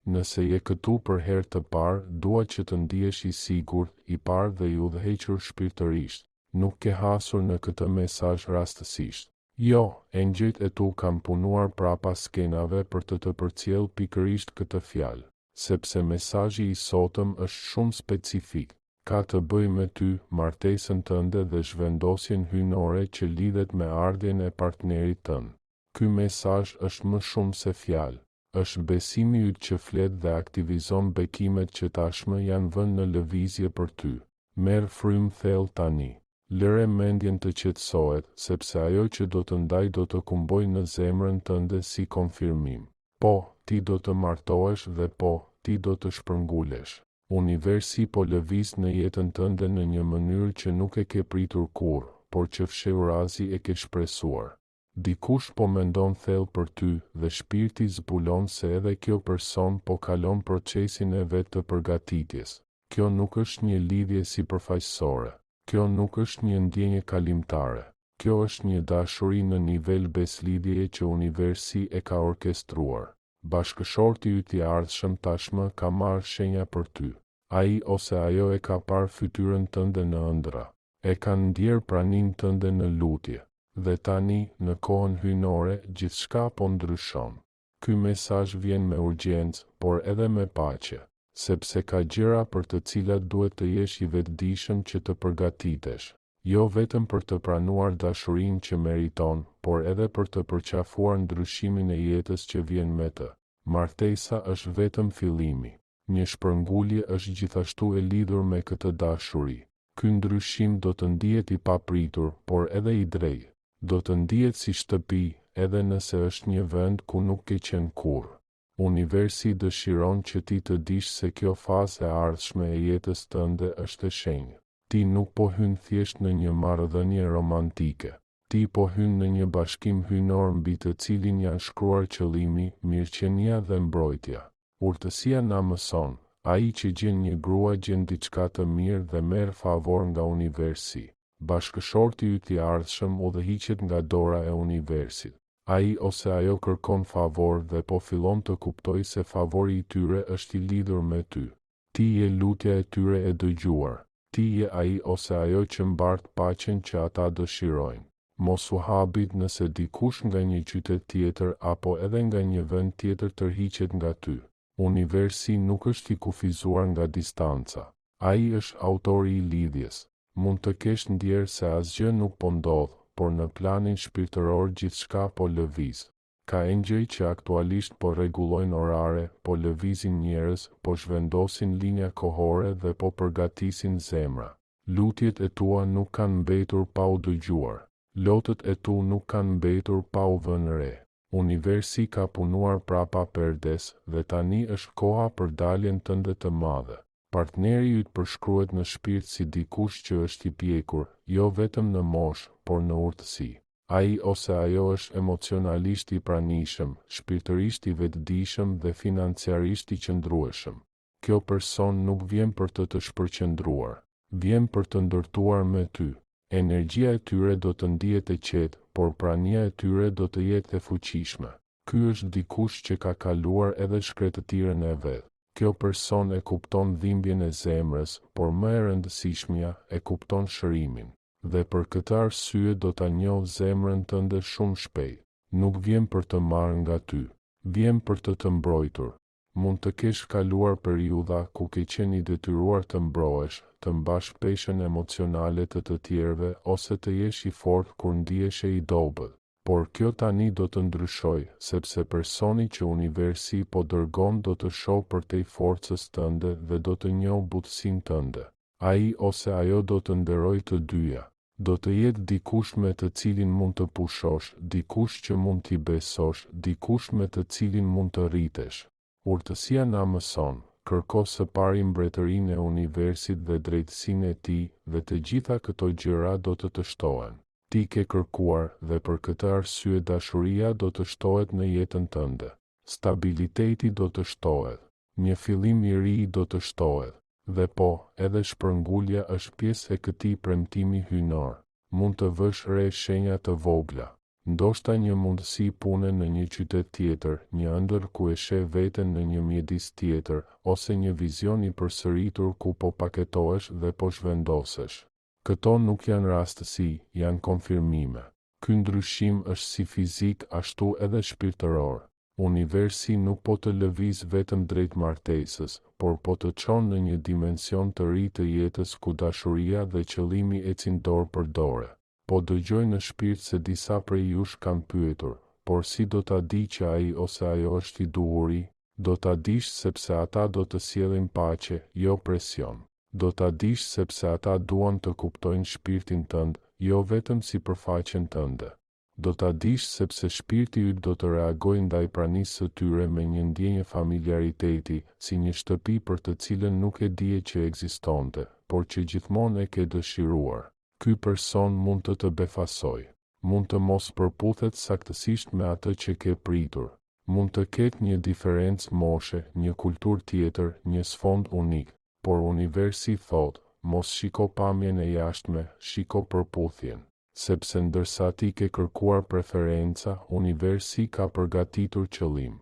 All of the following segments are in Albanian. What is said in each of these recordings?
Nëse je këtu për herë të parë, dua që të ndihesh i sigurt, i parë dhe i udhëhequr shpirtërisht. Nuk ke hasur në këtë mesazh rastësisht. Jo, engjëjt e tu kanë punuar prapa skenave për të përcjellë pikërisht këtë fjalë, sepse mesazhi i sotëm është shumë specifik. Ka të bëjë me ty, martesën tënde dhe zhvendosjen hyjnore që lidhet me ardhjen e partnerit tënd. Ky mesazh është më shumë se fjalë. Është besimi yt që flet dhe aktivizon bekimet që tashmë janë vënë në lëvizje për ty. Merr frymë thellë tani. Lëre mendjen të qetësohet, sepse ajo që do të ndaj do të kumbojë në zemrën tënde si konfirmim. Po, ti do të martohesh dhe po, ti do të shpërngulesh. Universi po lëviz në jetën tënde në një mënyrë që nuk e ke pritur kurrë, por që fshehurazi e ke shpresuar. Dikush po mendon thellë për ty dhe shpirti zbulon se edhe kjo person po kalon procesin e vet të përgatitjes. Kjo nuk është një lidhje sipërfaqësore. Kjo nuk është një ndjenjë kalimtare. Kjo është një dashuri në nivel beslidhjeje që universi e ka orkestruar. Bashkëshorti yt i ardhshëm tashmë ka marrë shenja për ty. Ai ose ajo e ka parë fytyrën tënde në ëndra. E ka ndjerë praninë tënde në lutje. Dhe tani, në kohën hyjnore, gjithçka po ndryshon. Ky mesazh vjen me urgjencë, por edhe me paqe, sepse ka gjëra për të cilat duhet të jesh i vetëdijshëm që të përgatitesh. Jo vetëm për të pranuar dashurinë që meriton, por edhe për të përqafuar ndryshimin e jetës që vjen me të. Martesa është vetëm fillimi. Një shpërngulje është gjithashtu e lidhur me këtë dashuri. Ky ndryshim do të ndihet i papritur, por edhe i drejtë. Do të ndihet si shtëpi, edhe nëse është një vend ku nuk ke qenë kurrë. Universi dëshiron që ti të dish se kjo fazë e ardhshme e jetës tënde është e shenjtë. Ti nuk po hyn thjesht në një marrëdhënie romantike. Ti po hyn në një bashkim hyjnor mbi të cilin janë shkruar qëllimi, mirëqenia dhe mbrojtja. Urtësia na mëson, ai që gjen një grua gjen diçka të mirë dhe merr favor nga universi. Bashkëshorti yt i ardhshëm udhëhiqet nga dora e universit. Ai ose ajo kërkon favor dhe po fillon të kuptoj se favori i tyre është i lidhur me ty. Ti je lutja e tyre e dëgjuar. Ti je ai ose ajo që mbart paqen që ata dëshirojnë. Mos u habit nëse dikush nga një qytet tjetër apo edhe nga një vend tjetër tërhiqet nga ty. Universi nuk është i kufizuar nga distanca. Ai është autori i lidhjes. Mund të kesh ndjerë se asgjë nuk po ndodh, por në planin shpirtëror gjithçka po lëviz. Ka engjëj që aktualisht po rregullojnë orare, po lëvizin njerëz, po zhvendosin linja kohore dhe po përgatisin zemra. Lutjet e tua nuk kanë mbetur pa u dëgjuar. Lotët e tu nuk kanë mbetur pa u vënë re. Universi ka punuar prapa perdes dhe tani është koha për daljen tënde të madhe. Partneri yt përshkruhet në shpirt si dikush që është i pjekur, jo vetëm në moshë, por në urtësi. Ai ose ajo është emocionalisht i pranishëm, shpirtërisht i vetëdijshëm dhe financiarisht i qëndrueshëm. Kjo person nuk vjen për të shpërqendruar, vjen për të ndërtuar me ty. Energjia e tyre do të ndihet e qetë, por prania e tyre do të jetë e fuqishme. Ky është dikush që ka kaluar edhe shkretëtirën e vet. Kjo person e kupton dhimbjen e zemrës, por më e rëndësishmja e kupton shërimin. Dhe për këtë arsye do ta njoh zemrën tënde shumë shpejt. Nuk vjen për të marrë nga ty, vjen për të mbrojtur. Mund të kesh kaluar periudha ku ke qenë i detyruar të mbrohesh, të mbash peshën emocionale të tjerëve ose të jesh i fortë kur ndihesh i dobët. Por kjo tani do të ndryshoj, sepse personi që universi po dërgon do të shoh përtej forcës tënde dhe do të njoh butësinë tënde. Ai ose ajo do të nderojë të dyja. Do të jetë dikush me të cilin mund të pushosh, dikush që mund t'i besosh, dikush me të cilin mund të rritesh. Urtësia na mëson, kërko së pari mbretërinë e universit dhe drejtësinë e tij, dhe të gjitha këto gjëra do të shtohen. Ti ke kërkuar dhe për këtë arsye dashuria do të shtohet në jetën tënde. Stabiliteti do të shtohet. Një fillim i ri do të shtohet. Dhe po, edhe shpërngulja është pjesë e këtij premtimi hyjnor. Mund të vësh re shenja të vogla. ndoshta një mundësi pune në një qytet tjetër, një ëndër ku e sheh veten në një mjedis tjetër, ose një vizion I përsëritur ku po paketohesh dhe po zhvendosesh. Këto nuk janë rastësi, janë konfirmime. Ky ndryshim është si fizik ashtu edhe shpirtëror. Universi nuk po të lëviz vetëm drejt martesës, por po të çon në një dimension të ri të jetës ku dashuria dhe qëllimi ecin dorë për dorë. Po dëgjoj në shpirt se disa prej jush kanë pyetur, por si do ta di që ai ose ajo është I duhuri? Do ta dish sepse ata do të sjellin paqe, jo presion. Do ta dish sepse ata duan të kuptojnë shpirtin tënd, jo vetëm sipërfaqen tënde. Do ta dish sepse shpirti yt do të reagojë ndaj pranisë së tyre me një ndjenjë familiariteti, si një shtëpi për të cilën nuk e dije që ekzistonte, por që gjithmonë e ke dëshiruar. Ky person mund të befasoj, mund të mos përputhet saktësisht me atë që ke pritur, mund të ketë një diferencë moshe, një kulturë tjetër, një sfond unik, por universi thot, mos shiko pamjen e jashtme, shiko përputhjen, sepse ndërsa ti ke kërkuar preferenca, universi ka përgatitur qëllim.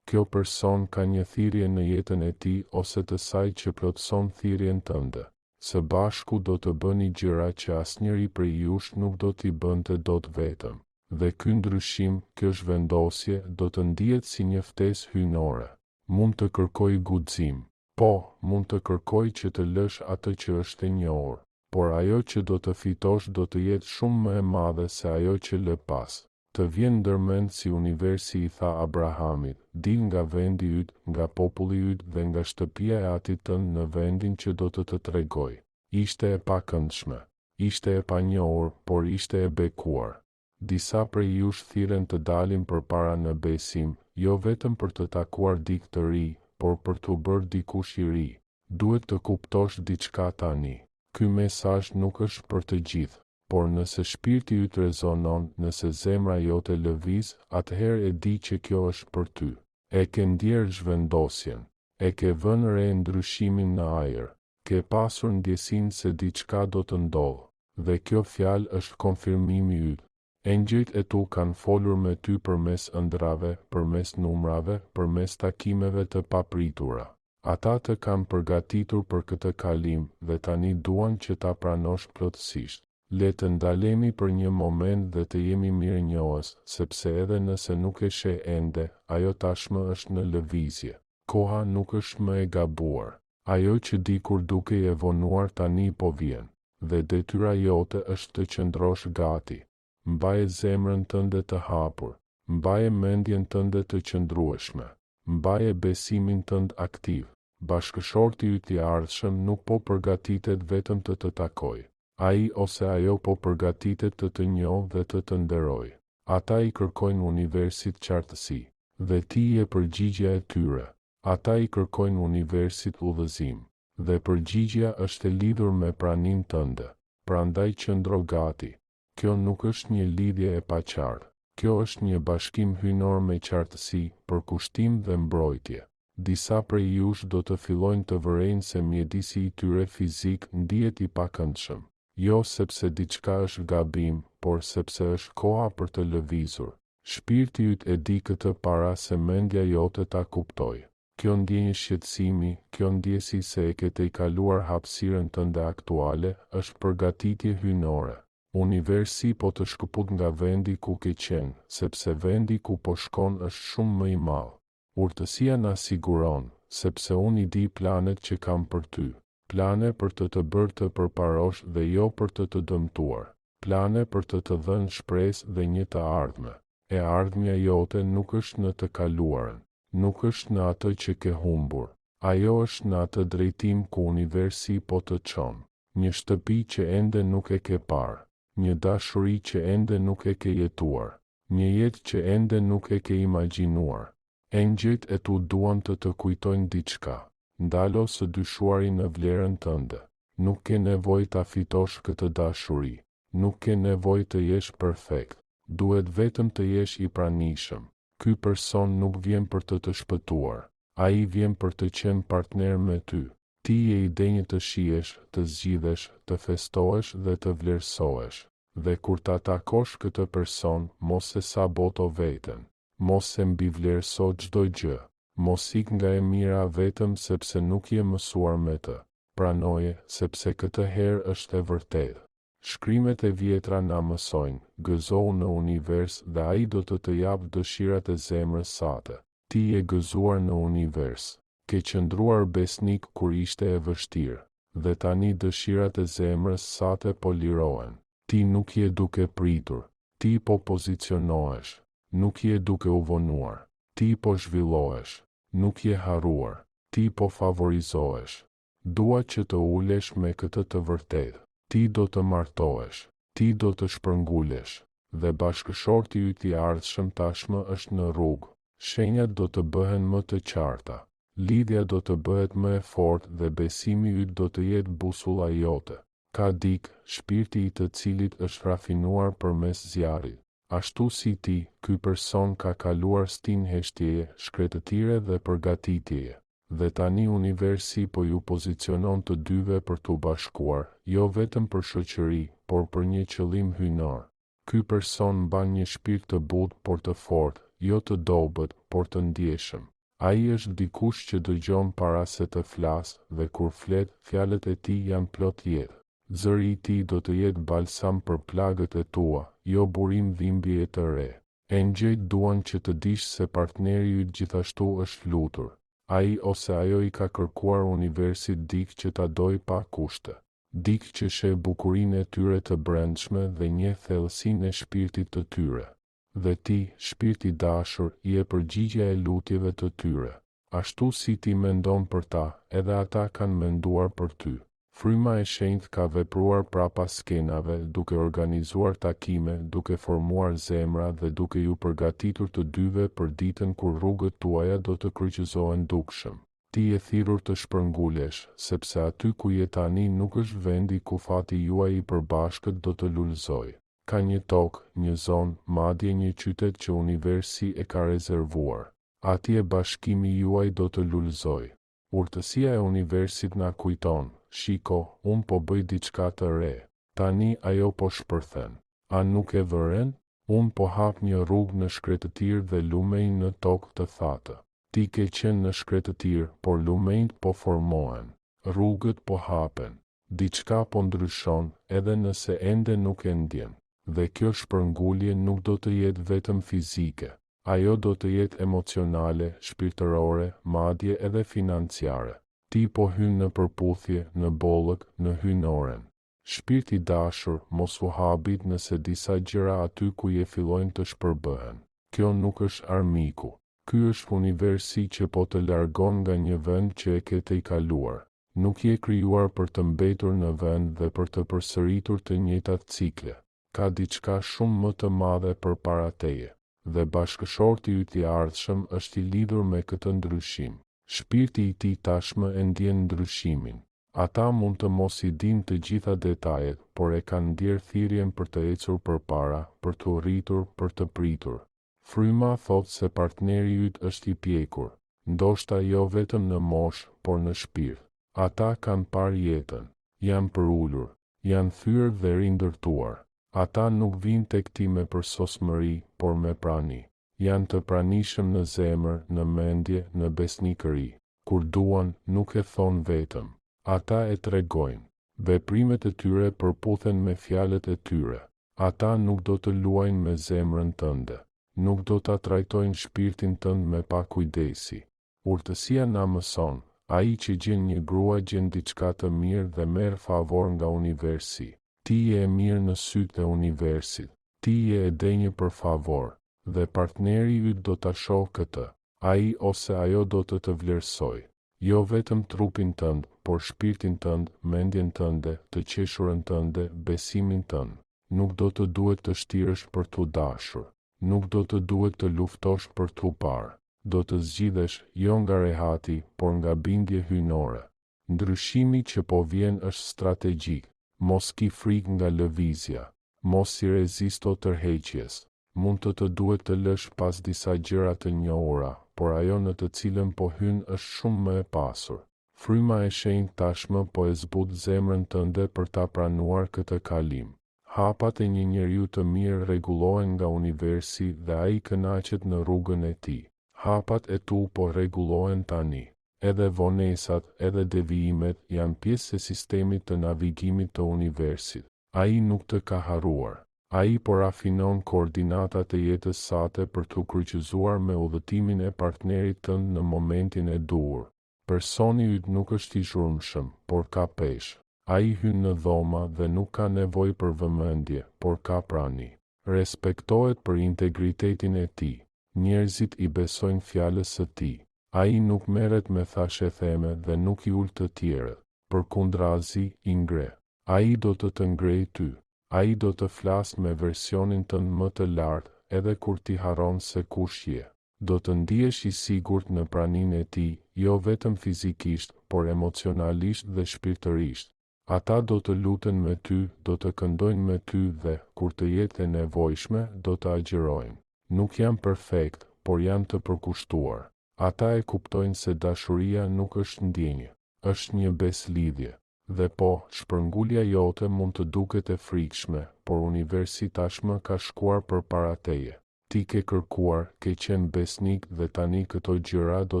Kjo person ka një thirrje në jetën e tij ose të saj që plotëson thirrjen tënde. Së bashku do të bëni gjëra që asnjëri prej jush nuk do t'i bënte dot vetëm. Dhe ky ndryshim, kjo zhvendosje, do të ndihet si një ftesë hyjnore. Mund të kërkoj guxim. Po, mund të kërkoj që të lësh atë që është e njohur. Por ajo që do të fitosh do të jetë shumë më e madhe se ajo që lë pas. Të vjen ndërmend si universi I tha Abrahamit, dil nga vendi yt, nga populli yt dhe nga shtëpia e atit tënd në vendin që do të tregoj. Ishte e pakëndshme, ishte e panjohur, por ishte e bekuar. Disa prej jush thirren të dalin përpara në besim, jo vetëm për të takuar dikë të ri, por për t'u bërë dikush I ri. Duhet të kuptosh diçka tani. Ky mesazh nuk është për të gjithë. Por nëse shpirti yt rezonon, nëse zemra jote lëviz, atëherë e di që kjo është për ty. E ke ndjer zhvendosjen, e ke vënë re ndryshimin në ajër, ke pasur ndjesinë se diçka do të ndodhë, dhe kjo fjalë është konfirmimi yt. Engjëjt e tu kanë folur me ty përmes ëndrave, përmes numrave, përmes takimeve të papritura. Ata të kanë përgatitur për këtë kalim dhe tani duan që ta pranosh plotësisht. Le të ndalemi për një moment dhe të jemi mirënjohës, sepse edhe nëse nuk e sheh ende, ajo tashmë është në lëvizje. Koha nuk është më e gabuar. Ajo që dikur dukej e vonuar tani po vjen, dhe detyra jote është të qëndrosh gati. Mbaje zemrën tënde të hapur, mbaje mendjen tënde të qëndrueshme, mbaje besimin tënd aktiv. Bashkëshorti yt I ardhshëm nuk po përgatitet vetëm të takojë. Ai ose ajo po përgatitet të njohë dhe të nderojë. Ata I kërkojnë universit qartësi, dhe ti je përgjigjja e tyre. Ata I kërkojnë universit udhëzim, dhe përgjigjja është e lidhur me praninë tënde. Prandaj qëndro gati. Kjo nuk është një lidhje e paqartë. Kjo është një bashkim hyjnor me qartësi, përkushtim dhe mbrojtje. Disa prej jush do të fillojnë të vërejnë se mjedisi I tyre fizik ndihet I pakëndshëm. Jo sepse diçka është gabim, por sepse është koha për të lëvizur. Shpirti yt e di këtë para se mendja jote ta kuptojë. Kjo ndjenjë shqetësimi, kjo ndjesi se e ke të I kaluar hapësirën tënde aktuale, është përgatitje hyjnore. Universi po të shkëput nga vendi ku ke qenë, sepse vendi ku po shkon është shumë më I madh. Urtësia na siguron, sepse unë I di planet që kam për ty. Plane për të bërë të përparosh dhe jo për të dëmtuar. Plane për të dhënë shpresë dhe një të ardhme. E ardhmja jote nuk është në të kaluarën, nuk është në atë që ke humbur. Ajo është në atë drejtim ku universi po të çon. Një shtëpi që ende nuk e ke parë, një dashuri që ende nuk e ke jetuar, një jetë që ende nuk e ke imagjinuar. Engjëjt e tu duan të kujtojnë diçka. Ndalo së dyshuari në vlerën tënde. Nuk ke nevojë ta fitosh këtë dashuri. Nuk ke nevojë të jesh perfekt. Duhet vetëm të jesh I pranishëm. Ky person nuk vjen për të shpëtuar. Ai vjen për të qenë partner me ty. Ti je I denjë të shihesh, të zgjidhesh, të festohesh dhe të vlerësohesh. Dhe kur ta takosh këtë person, mos e saboto veten, mos e mbivlerëso çdo gjë, mos ik nga e mira vetëm sepse nuk je mësuar me të. Pranoje, sepse këtë herë është e vërtetë. Shkrimet e vjetra na mësojnë, gëzohu në univers dhe ai do të japë dëshirat e zemrës sate. Ti je gëzuar në univers. Ke qëndruar besnik kur ishte e vështirë, dhe tani dëshirat e zemrës sate po lirohen. Ti nuk je duke pritur, ti po pozicionohesh, nuk je duke u vonuar, ti po zhvillohesh, nuk je harruar, ti po favorizohesh. Dua që të ulesh me këtë të vërtetë. Ti do të martohesh, ti do të shpërngulesh, dhe bashkëshorti yt i ardhshëm tashmë është në rrugë. Shenjat do të bëhen më të qarta, lidhja do të bëhet më e fortë dhe besimi yt do të jetë busulla jote. Ka dikë, shpirti i të cilit është rafinuar përmes zjarrit. Ashtu si ti, ky person ka kaluar stin heshtjeje, shkretëtire dhe përgatitjeje. Dhe tani universi po ju pozicionon të dyve për t'u bashkuar, jo vetëm për shoqëri, por për një qëllim hyjnor. Ky person mban një shpirt të butë por të fortë, jo të dobët, por të ndjeshëm. Ai është dikush që dëgjon para se të flasë dhe kur flet, fjalët e tij janë plot jetë. Zëri i tij do të jetë balsam për plagët e tua, jo burim dhimbje të re. Engjëjt duan që të dish se partneri yt gjithashtu është lutur. Ai ose ajo i ka kërkuar universit dikë që ta doj pa kushte, dikë që sheh bukurinë e tyre të brendshme dhe njeh thellësinë e shpirtit të tyre. Dhe ti, shpirt i dashur, je përgjigjja e lutjeve të tyre. Ashtu si ti mendon për ta, edhe ata kanë menduar për ty. Fryma e shenjtë ka vepruar prapa skenave, duke organizuar takime, duke formuar zemra dhe duke ju përgatitur të dyve për ditën kur rrugët tuaja do të kryqëzohen dukshëm. Ti je thirrur të shpërngulesh, sepse aty ku je tani nuk është vendi ku fati juaj i përbashkët do të lulëzojë. Ka një tokë, një zonë, madje një qytet që universi e ka rezervuar. Atje bashkimi juaj do të lulëzojë. Urtësia e universit na kujton, shiko, unë po bëj diçka të re. Tani ajo po shpërthen. A nuk e vëren? Unë po hap një rrugë në shkretëtir dhe lumejnë në tokë të thatë. Ti ke qenë në shkretëtir, por lumejnë po formohen. Rrugët po hapen. Diçka po ndryshon, edhe nëse ende nuk e ndjen. Dhe kjo shpërngulje nuk do të jetë vetëm fizike. Ajo do të jetë emocionale, shpirtërore, madje edhe financiare. Ti po hyn në përputhje, në bollëk, në hyjnoren. Shpirti dashur, mos u habit nëse disa gjëra aty ku je fillojnë të shpërbëhen. Kjo nuk është armiku. Ky është universi që po të largon nga një vend që e ke të i kaluar. Nuk je krijuar për të mbetur në vend dhe për të përsëritur të njëjtat cikle. Ka diçka shumë më të madhe përpara teje. Dhe bashkëshorti yt i ardhshëm është i lidhur me këtë ndryshim. Shpirti i tij tashmë e ndjen ndryshimin. Ata mund të mos i dinë të gjitha detajet, por e kanë ndier thirrjen për të ecur përpara, për të rritur, për të pritur. Fryma thot se partneri yt është i pjekur, ndoshta jo vetëm në moshë, por në shpirt. Ata kanë parë jetën, janë përullur, janë thyer dhe rindërtuar. Ata nuk vinë tek ti me përsosmëri, por me prani. Janë të pranishëm në zemër, në mendje, në besnikëri. Kur duan, nuk e thon vetëm. Ata e tregojnë. Veprimet e tyre përputhen me fjalët e tyre. Ata nuk do të luajnë me zemrën tënde. Nuk do ta trajtojnë shpirtin tënd me pakujdesi. Urtësia na mëson, ai që gjen një grua gjen diçka të mirë dhe merr favor nga universi. Ti je e mirë në sytë e universit. Ti je e denjë për favor. Dhe partneri yt do ta shohë këtë. Ai ose ajo do të vlerësoj. Jo vetëm trupin tënd, por shpirtin tënd, mendjen tënde, të qeshurën tënde, besimin tënd. Nuk do të duhet të shtirësh për t'u dashur. Nuk do të duhet të luftosh për t'u parë. Do të zgjidhesh jo nga rehati, por nga bindje hyjnore. Ndryshimi që po vjen është strategjik. Mos ki frikë nga lëvizja. Mos i rezisto tërheqjes. Mund të duhet të lësh pas disa gjëra të njohura, por ajo në të cilën po hyn është shumë më e pasur. Fryma e shenjtë tashmë po e zbut zemrën tënde për ta pranuar këtë kalim. Hapat e një njeriu të mirë rregullohen nga universi dhe ai kënaqet në rrugën e tij. Hapat e tu po rregullohen tani. Edhe vonesat, edhe devijimet janë pjesë e sistemit të navigimit të universit. Ai nuk të ka harruar. Ai po rafinon koordinatat e jetës sate për të kryqëzuar me udhëtimin e partnerit tënd në momentin e duhur. Personi yt nuk është i zhurmshëm, por ka peshë. Ai hyn në dhoma dhe nuk ka nevojë për vëmendje, por ka prani. Respektohet për integritetin e tij. Njerëzit i besojnë fjalës së tij. Ai nuk merret me thashetheme dhe nuk i ul të tjerët. Përkundrazi, i ngre. Ai do të ngrejë ty. Ai do të flasë me versionin tënd më të lartë, edhe kur ti harron se kush je. Do të ndihesh i sigurt në praninë e tij, jo vetëm fizikisht, por emocionalisht dhe shpirtërisht. Ata do të luten me ty, do të këndojnë me ty dhe, kur të jetë e nevojshme, do të agjërojnë. Nuk janë perfekt, por janë të përkushtuar. Ata e kuptojnë se dashuria nuk është ndjenjë, është një beslidhje. Dhe po, shpërngulja jote mund të duket e frikshme, por universi tashmë ka shkuar përpara teje. Ti ke kërkuar, ke qenë besnik dhe tani këto gjëra do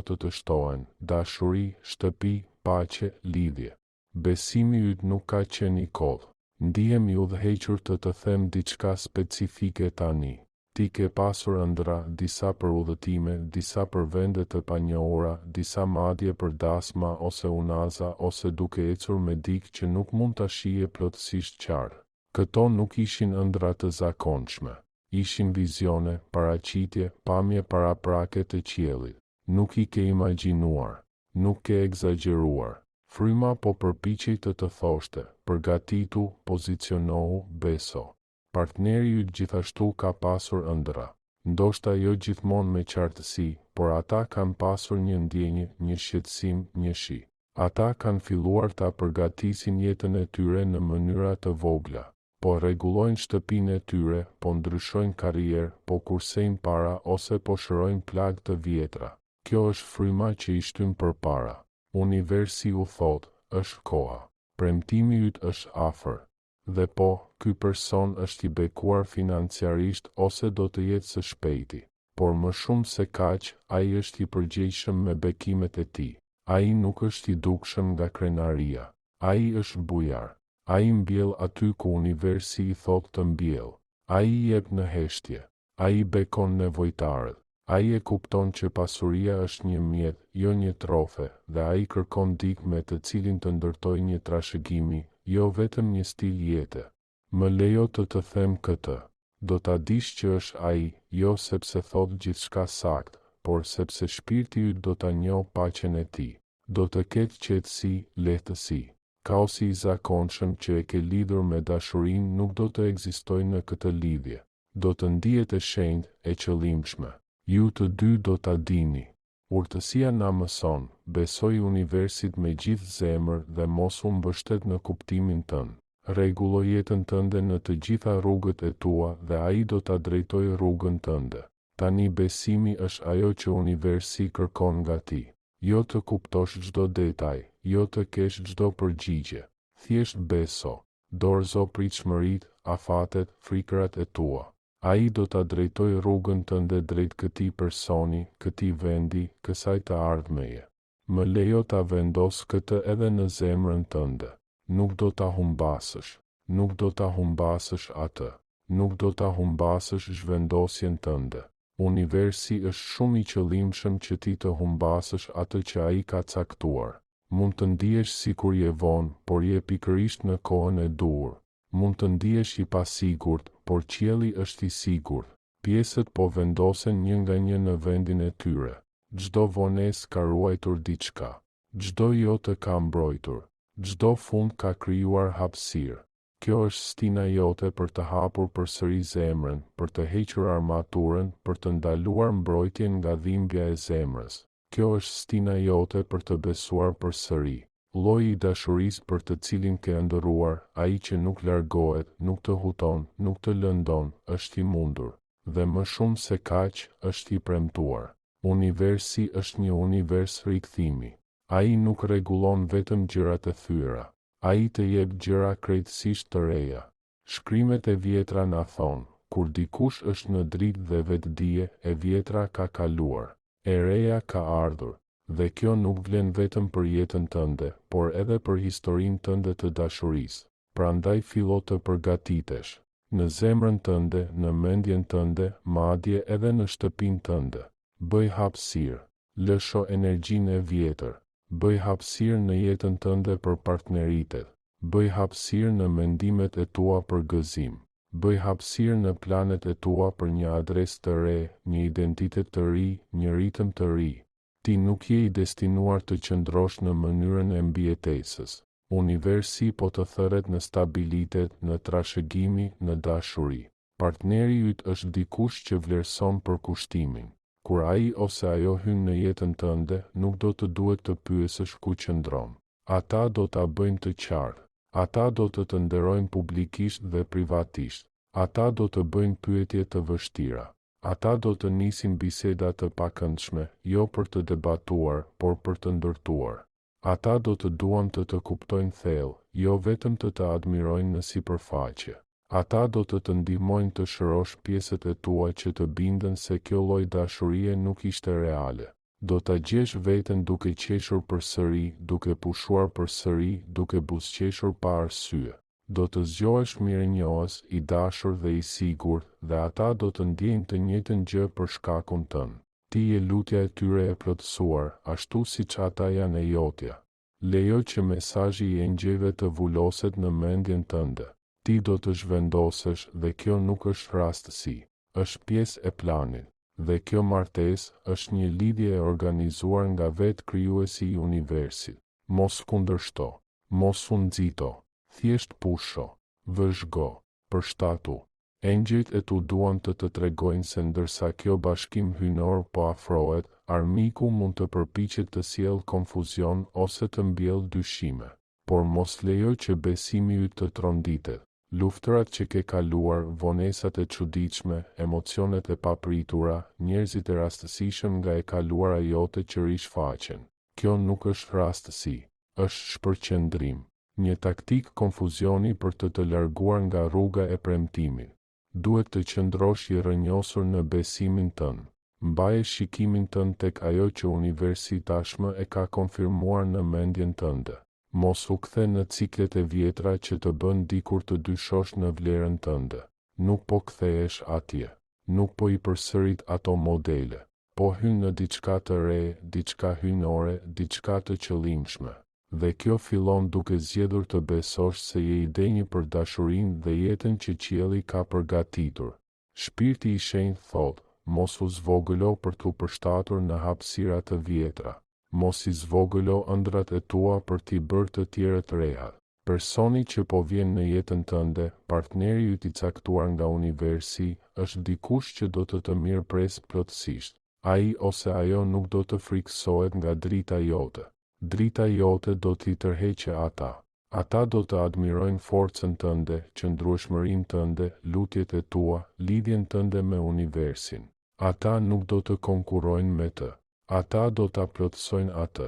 të shtohen: dashuri, shtëpi, paqe, lidhje. Besimi yt nuk ka qenë i kodh. Ndihem i udhëhequr të them diçka specifike tani. Ti ke pasur ëndra, disa për udhëtime, disa për vende të panjohura, disa madje për dasma ose unaza ose duke ecur me dikë që nuk mund ta shije plotësisht qartë. Këto nuk ishin ëndra të zakonshme. Ishin vizione, paraqitje, pamje paraprake të qiellit. Nuk i ke imagjinuar, nuk ke egzageruar. Fryma po përpiqej të thoshte: përgatitu, pozicionohu, beso. Partneri yt gjithashtu ka pasur ëndra. Ndoshta jo gjithmonë me qartësi, por ata kanë pasur një ndjenjë, një shqetësim, një shi. Ata kanë filluar ta përgatisin jetën e tyre në mënyra të vogla. Po rregullojnë shtëpinë e tyre, po ndryshojnë karrierë, po kursejnë para ose po shërojnë plagë të vjetra. Kjo është fryma që i shtyn përpara. Universi u thot, është koha. Premtimi yt është afër. Dhe po, ky person është i bekuar financiarisht ose do të jetë së shpejti. Por më shumë se kaq, ai është i përgjegjshëm me bekimet e tij. Ai nuk është i dukshëm nga krenaria. Ai është bujar. Ai mbjell aty ku universi i thot të mbjell. Ai jep në heshtje. Ai bekon nevojtarët. Ai e kupton që pasuria është një mjet, jo një trofe, dhe ai kërkon dikë me të cilin të ndërtojë një trashëgimi, jo vetëm një stil jete. Më lejo të them këtë. Do ta dish që është ai, jo sepse thot gjithçka sakt, por sepse shpirti yt do ta njohë paqen e tij. Do të ketë qetësi, lehtësi. Kaosi i zakonshëm që e ke lidhur me dashurinë nuk do të ekzistojë në këtë lidhje. Do të ndihet e shenjtë, e qëllimshme. Ju të dy do ta dini. Urtësia na mëson, besoj universit me gjithë zemër dhe mos u mbështet në kuptimin tënd. Rregulloj jetën tënde në të gjitha rrugët e tua dhe ai do ta drejtojë rrugën tënde. Tani besimi është ajo që universi kërkon nga ti. Jo të kuptosh çdo detaj, jo të kesh çdo përgjigje. Thjesht beso, dorëzo pritshmëritë, afatet, frikrat e tua. Ai do ta drejtojë rrugën tënde drejt këtij personi, këtij vendi, kësaj të ardhmeje. Më lejo ta vendos këtë edhe në zemrën tënde. Nuk do ta humbasësh. Nuk do ta humbasësh atë. Nuk do ta humbasësh zhvendosjen tënde. Universi është shumë i qëllimshëm që ti të humbasësh atë që ai ka caktuar. Mund të ndihesh sikur je vonë, por je pikërisht në kohën e duhur. Mund të ndihesh i pasigurt, por qielli është i sigurt. Pjesët po vendosen një nga një në vendin e tyre. Çdo vonesë ka ruajtur diçka. Çdo jote ka mbrojtur. Çdo fund ka krijuar hapësirë. Kjo është stina jote për të hapur përsëri zemrën, për të hequr armaturën, për të ndaluar mbrojtjen nga dhimbja e zemrës. Kjo është stina jote për të besuar përsëri. Lloji i dashurisë për të cilin ke ëndërruar, ai që nuk largohet, nuk të huton, nuk të lëndon, është i mundur. Dhe më shumë se kaq, është i premtuar. Universi është një univers rikthimi. Ai nuk rregullon vetëm gjërat e thyera. Ai të jep gjëra krejtësisht të reja. Shkrimet e vjetra na thonë, kur dikush është në dritë dhe vetdije, e vjetra ka kaluar, e reja ka ardhur, dhe kjo nuk vlen vetëm për jetën tënde, por edhe për historinë tënde të dashurisë. Prandaj fillo të përgatitesh, në zemrën tënde, në mendjen tënde, madje edhe në shtëpinë tënde. Bëj hapësirë, lësho energjinë e vjetër, bëj hapësirë në jetën tënde për partneritet, bëj hapësirë në mendimet e tua për gëzim, bëj hapësirë në planet e tua për një adresë të re, një identitet të ri, një ritëm të ri. Ti nuk je i destinuar të qëndrosh në mënyrën e mbijetesës. Universi po të thërret në stabilitet, në trashëgimi, në dashuri. Partneri yt është dikush që vlerëson përkushtimin. Kur ai ose ajo hyn në jetën tënde, nuk do të duhet të pyesësh ku qëndron. Ata do ta bëjnë të qartë. Ata do të nderojnë publikisht dhe privatisht. Ata do të bëjnë pyetje të vështira. Ata do të nisin biseda të pakëndshme, jo për të debatuar, por për të ndërtuar. Ata do të duan të kuptojnë thellë, jo vetëm të admirojnë në sipërfaqe. Ata do të ndihmojnë të shërosh pjesët e tua që të bindën se kjo lloj dashurie nuk ishte reale. Do ta gjesh veten duke qeshur përsëri, duke pushuar përsëri, duke buzëqeshur pa arsye. Do të zgjohesh mirënjohës, i dashur dhe i sigurt, dhe ata do të ndjejnë të njëjtën gjë për shkakun tënd. Ti je lutja e tyre e plotësuar, ashtu siç ata janë e jotja. Lejo që mesazhi i engjëjve të vuloset në mendjen tënde. Ti do të zhvendosesh dhe kjo nuk është rastësi, është pjesë e planit, dhe kjo martesë është një lidhje e organizuar nga vetë krijuesi i universit. Mos kundërshto, mos u nxito, thjesht pusho, vëzhgo, përshtatu. Engjëjt e tu duan të tregojnë se ndërsa kjo bashkim hynor po afrohet, armiku mund të përpiqet të sjellë konfuzion ose të mbjellë dyshime, por mos lejo që besimi yt të tronditet. Luftërat që ke kaluar, vonesat e çuditshme, emocionet e papritura, njerëzit e rastësishëm nga e kaluara jote që rishfaqen. Kjo nuk është rastësi, është shpërqendrim, një taktik konfuzioni për të larguar nga rruga e premtimit. Duhet të qëndrosh i rrënjosur në besimin tënd. Mbaje shikimin tënd tek ajo që universi tashmë e ka konfirmuar në mendjen tënde. Mos u kthe në ciklet e vjetra që të bën dikur të dyshosh në vlerën tënde. Nuk po kthehesh atje. Nuk po i përsërit ato modele. Po hyn në diçka të re, diçka hynore, diçka të qëllimshme. Dhe kjo fillon duke zgjedhur të besosh se je i denjë për dashurinë dhe jetën që qielli ka përgatitur. Shpirti i shenjtë thotë, mos u zvogëlo për t'u përshtatur në hapësira të vjetra. Mos i zvogëlo ëndrat e tua për t'i bërë të tjerët reja. Personi që po vjen në jetën tënde, partneri yt i caktuar nga universi, është dikush që do të mirëpres plotësisht. Ai ose ajo nuk do të frikësohet nga drita jote. Drita jote do t'i tërheqë ata. Ata do të admirojnë forcën tënde, qëndrueshmërinë tënde, lutjet e tua, lidhjen tënde me universin. Ata nuk do të konkurrojnë me të. Ata do ta plotësojnë atë.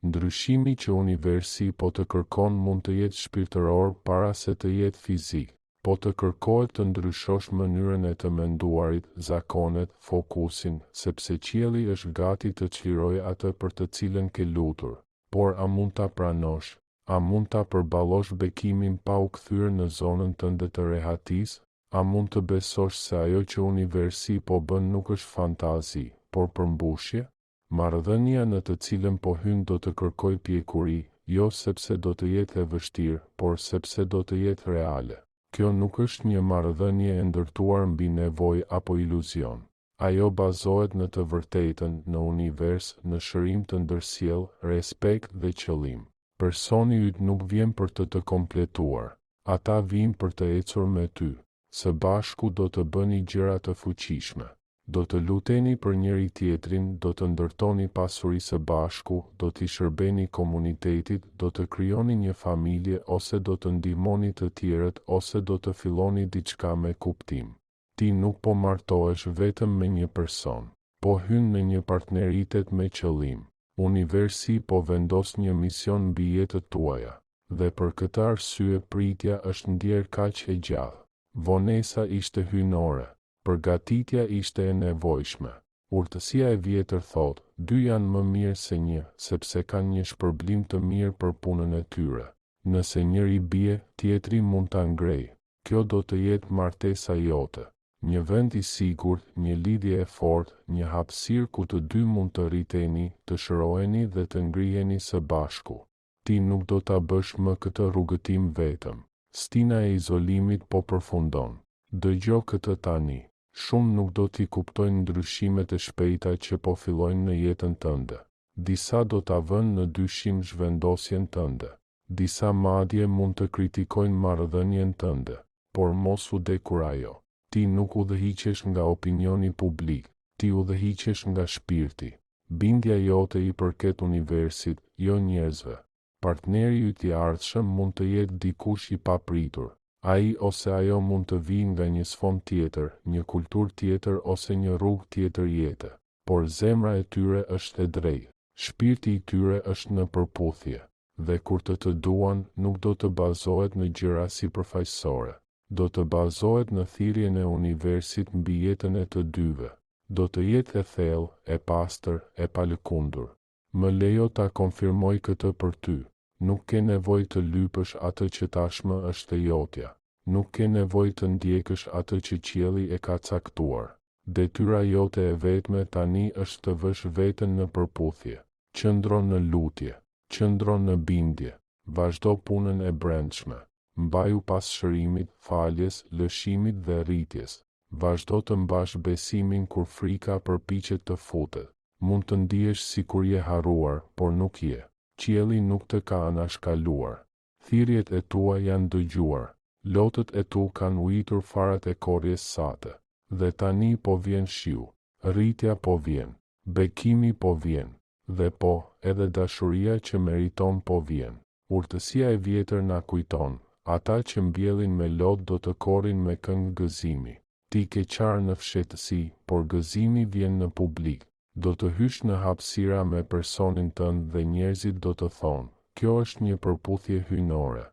Ndryshimi që universi po të kërkon mund të jetë shpirtëror para se të jetë fizik. Po të kërkohet të ndryshosh mënyrën e të menduarit, zakonet, fokusin, sepse qielli është gati të çlirojë atë për të cilën ke lutur. Por a mund ta pranosh? A mund ta përballosh bekimin pa u kthyer në zonën tënde të rehatisë? A mund të besosh se ajo që universi po bën nuk është fantazi, por përmbushje? Marrëdhënia në të cilën po hyn do të kërkoj pjekuri, jo sepse do të jetë e vështirë, por sepse do të jetë reale. Kjo nuk është një marrëdhënie e ndërtuar mbi nevojë apo iluzion. Ajo bazohet në të vërtetën, në univers, në shërim të ndërsjell, respekt dhe qëllim. Personi yt nuk vjen për të kompletuar. Ata vijnë për të ecur me ty. Së bashku do të bëni gjëra të fuqishme. Do të luteni për njëri tjetrin, do të ndërtoni pasuri së bashku, do t'i shërbeni komunitetit, do të krijoni një familje ose do të ndihmoni të tjerët ose do të filloni diçka me kuptim. Ti nuk po martohesh vetëm me një person, po hyn në një partneritet me qëllim. Universi po vendos një mision mbi jetët tuaja. dhe për këtë arsye pritja është ndjerë kaq e gjallë. Vonesa ishte hyjnore, përgatitja ishte e nevojshme. Urtësia e vjetër thot, dy janë më mirë se një, sepse kanë një shpërblim të mirë për punën e tyre. Nëse njëri bie, tjetri mund ta ngrejë. Kjo do të jetë martesa jote. Një vend i sigurt, një lidhje e fortë, një hapësirë ku të dy mund të rriteni, të shëroheni dhe të ngriheni së bashku. Ti nuk do ta bësh më këtë rrugëtim vetëm. Stina e izolimit po përfundon. Dëgjo këtë tani. Shumë nuk do t'i kuptojnë ndryshimet e shpejta që po fillojnë në jetën tënde. Disa do t'a vënë në dyshim zhvendosjen tënde. Disa madje mund të kritikojnë marrëdhënien tënde, por mos u dekurajo. Ti nuk udhëhiqesh nga opinioni publik, ti udhëhiqesh nga shpirti. Bindja jote i përket universit, jo njerëzve. Partneri yt i ardhshëm mund të jetë dikush i papritur. Ai ose ajo mund të vijë nga një sfond tjetër, një kulturë tjetër ose një rrugë tjetër jete. Por zemra e tyre është e drejtë. Shpirti i tyre është në përputhje. Dhe kur të duan, nuk do të bazohet në gjëra sipërfaqësore. Do të bazohet në thirrjen e universit mbi jetën e të dyve. Do të jetë e thellë, e pastër, e palëkundur. Më lejo ta konfirmoj këtë për ty. Nuk ke nevojë të lypësh atë që tashmë është e jotja. Nuk ke nevojë të ndjekësh atë që qielli e ka caktuar. Detyra jote e vetme tani është të vësh veten në përputhje. Qëndro në lutje, qëndro në bindje, vazhdo punën e brendshme. Mbaju pas shërimit, faljes, lëshimit dhe rritjes. Vazhdo të mbash besimin kur frika përpiqet të futet. Mund të ndihesh sikur je harruar, por nuk je. Qielli nuk të ka anashkaluar. Thirrjet e tua janë dëgjuar. Lotët e tu kanë ujitur farat e korrjes sate. Dhe tani po vjen shiu. Rritja po vjen. Bekimi po vjen. Dhe po, edhe dashuria që meriton po vjen. Urtësia e vjetër na kujton. Ata që mbjellin me lot do të korrin me këngë gëzimi. Ti ke qarë në fshehtësi, por gëzimi vjen në publik. Do të hysh në hapësira me personin tënd dhe njerëzit do të thonë, kjo është një përputhje hyjnore.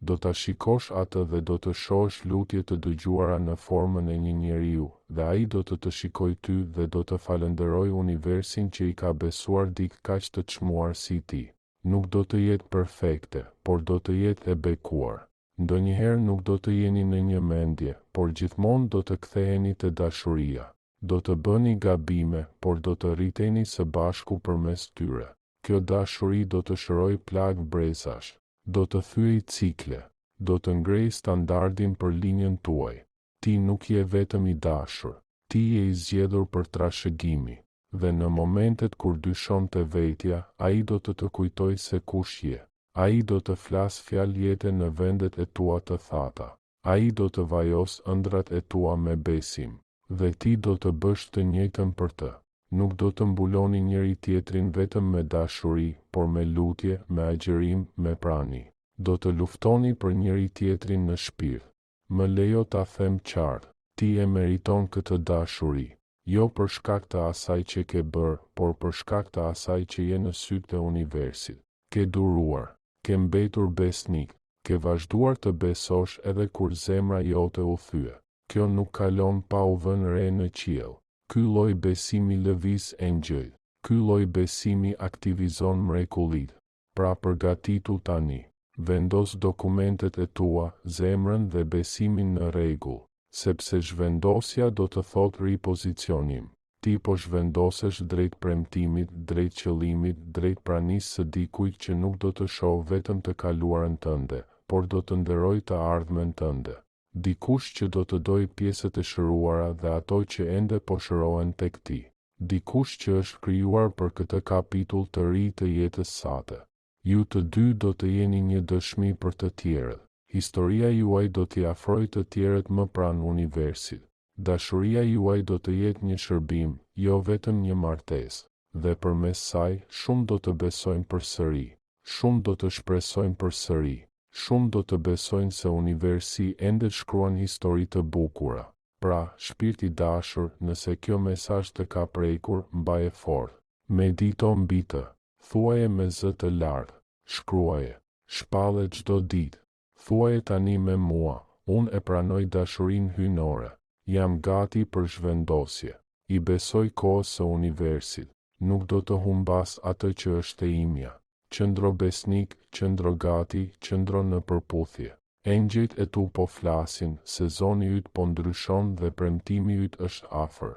Do ta shikosh atë dhe do të shohësh lutje të dëgjuara në formën e një njeriu, dhe ai do të shikojë ty dhe do të falenderojë universin që i ka besuar dikë kaq të çmuar si ti. Nuk do të jetë perfekte, por do të jetë e bekuar. Ndonjëherë nuk do të jeni në një mendje, por gjithmonë do të ktheheni te dashuria. Do të bëni gabime, por do të rriteni së bashku përmes tyre. Kjo dashuri do të shërojë plagë brezash. Do të thyej cikle. Do të ngrejë standardin për linjën tuaj. Ti nuk je vetëm i dashur. Ti je i zgjedhur për trashëgimi. Dhe në momentet kur dyshon të vetja, ai do të kujtojë se kush je. Ai do të flas fjalë jete në vendet e tua të thata. Ai do të vajos ëndrat e tua me besim. Dhe ti do të bësh të njëjtën për të. Nuk do të mbuloni njëri tjetrin vetëm me dashuri, por me lutje, me agjerim, me prani. Do të luftoni për njëri tjetrin në shpirt. Më lejo ta them qartë, ti e meriton këtë dashuri, jo për shkak të asaj që ke bërë, por për shkak të asaj që je në sytë e universit. Ke duruar, ke mbetur besnik, ke vazhduar të besosh edhe kur zemra jote u thye. Kjo nuk kalon pa u vënë re në qiell. Ky lloj besimi lëviz engjëj. Ky lloj besimi aktivizon mrekullit. Pra përgatitu tani. Vendos dokumentet e tua, zemrën dhe besimin në rregull, sepse zhvendosja do të thotë ripozicionim. Ti po zhvendosesh drejt premtimit, drejt qëllimit, drejt pranisë së dikujt që nuk do të shohë vetëm të kaluarën tënde, por do të nderojë të ardhmen tënde. Dikush që do të dojë pjesët e shëruara dhe ato që ende po shërohen tek ti. Dikush që është krijuar për këtë kapitull të ri të jetës sate. Ju të dy do të jeni një dëshmi për të tjerët. Historia juaj do t'i afrojë të tjerët më pranë universit. Dashuria juaj do të jetë një shërbim, jo vetëm një martesë. Dhe përmes saj, shumë do të besojnë përsëri. Shumë do të shpresojnë përsëri. Shumë do të besojnë se universi ende shkruan histori të bukura. Pra, shpirti dashur, nëse kjo mesazh të ka prekur, mbaje fort. Medito mbi të. Thuaje me zë të lartë. Shkruaje. Shpallë çdo ditë. Thuaje tani me mua, unë e pranoj dashurinë hyjnore. Jam gati për zhvendosje. I besoj kohës së universit. Nuk do të humbas atë që është e imja. Qëndro besnik, qëndro gati, qëndro në përputhje. Engjëjt e tu po flasin, sezoni yt po ndryshon dhe premtimi yt është afër.